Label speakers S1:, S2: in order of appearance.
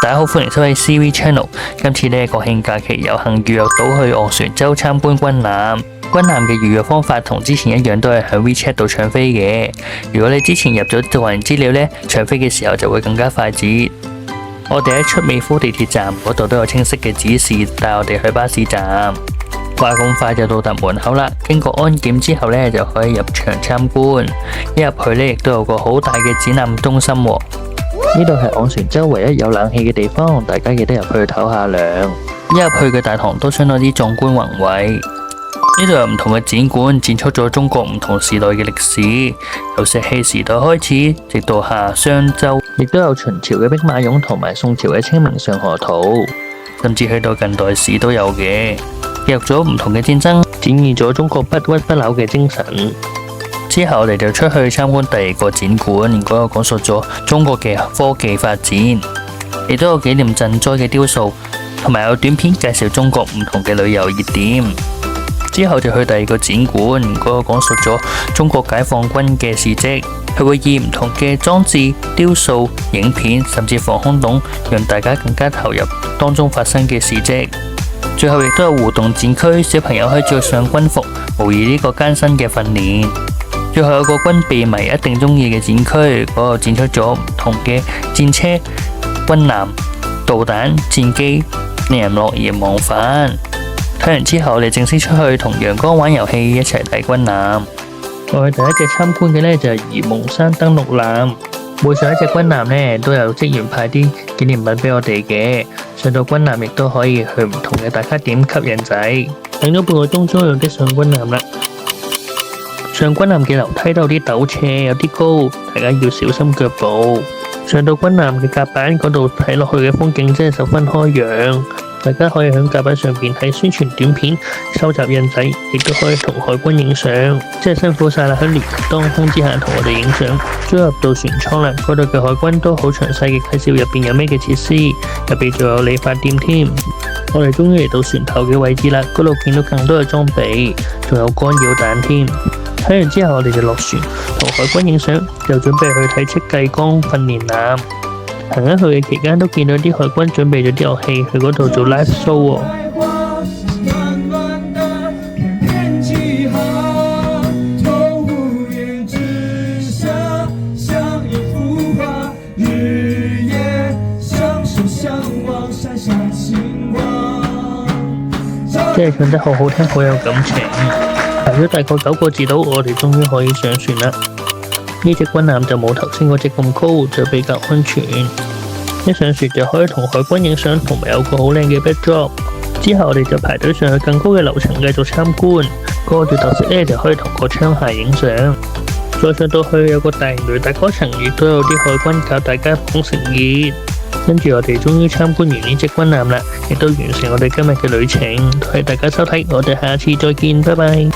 S1: 大家好，歡迎收睇 CV Channel。今次呢國慶假期有幸預約到去昂船洲參觀軍艦。軍艦嘅預約方法同之前一樣，都係喺 WeChat 度搶飛嘅。如果你之前入咗個人資料呢，搶飛嘅時候就會更加快捷。我哋喺出美孚地鐵站嗰度都有清晰嘅指示帶我哋去巴士站。話咁快就到達門口啦，經過安檢之後呢，就可以入場參觀。一入去呢，亦都有個好大嘅展覽中心喎。呢度係昂船洲唯一有冷氣嘅地方，大家記得入去唞下涼。一入去嘅大堂都相當之壯觀宏偉。呢度有唔同嘅展館，展出咗中國唔同時代嘅歷史，由石器時代開始，直到夏商周，亦都有秦朝嘅兵馬俑同埋宋朝嘅清明上河圖，甚至去到近代史都有嘅。記錄咗唔同嘅戰爭，展現咗中國不屈不撓嘅精神。之後我哋就出去參觀第二個展館，嗰個講述咗中國嘅科技發展，亦都有紀念賑災嘅雕塑，同埋有短片介紹中國唔同嘅旅遊熱點。之後就去第二個展館，嗰個講述咗中國解放軍嘅事蹟，佢會以唔同嘅裝置、雕塑、影片，甚至防空洞，讓大家更加投入當中發生嘅事蹟。最後亦都有互動展區，小朋友可以着上軍服，模擬呢個艱辛嘅訓練。最後有個軍備迷一定中意嘅展區，嗰度展出咗唔同嘅戰車、軍艦、導彈、戰機，令人樂而忘返。睇完之後，我哋正式出去同陽光玩遊戲，一齊睇軍艦。我哋第一隻參觀嘅呢就係沂蒙山登陸艦。每上一隻軍艦呢都有職員派啲紀念品俾我哋嘅。上到軍艦亦都可以去唔同嘅打卡點吸引仔。等咗半個鐘，終於有得上軍艦啦。上軍艦嘅樓梯都有啲陡斜，有啲高，大家要小心腳步。上到軍艦嘅甲板嗰度睇落去嘅風景真係十分開揚，大家可以喺甲板上邊睇宣傳短片、收集印仔，亦都可以同海軍影相。真係辛苦晒啦！喺烈日當空之下同我哋影相。終於入到船艙啦，嗰度嘅海軍都好詳細嘅介紹入邊有咩嘅設施，入邊仲有理髮店添。我哋終於嚟到船頭嘅位置啦，嗰度見到更多嘅裝備，仲有干擾彈添。睇完之後，我哋就落船同海軍影相，又準備去睇戚繼光訓練艦。行緊去嘅期間，都見到啲海軍準備咗啲樂器去嗰度做 live show 喎。真係唱得好好聽，好有感情。行咗大概9個字到，我哋終於可以上船啦。呢隻軍艦就冇頭先嗰隻咁高，就比較安全。一上船就可以同海軍影相，同埋有個好靚嘅 backdrop。之後我哋就排隊上去更高嘅樓層繼續參觀。嗰個最特色呢，就可以同個槍械影相。再上到去有個大型雷達嗰層，亦都有啲海軍教大家綁繩結。跟住我哋終於參觀完呢隻軍艦啦，亦都完成我哋今日嘅旅程。多謝大家收睇，我哋下次再見，拜拜。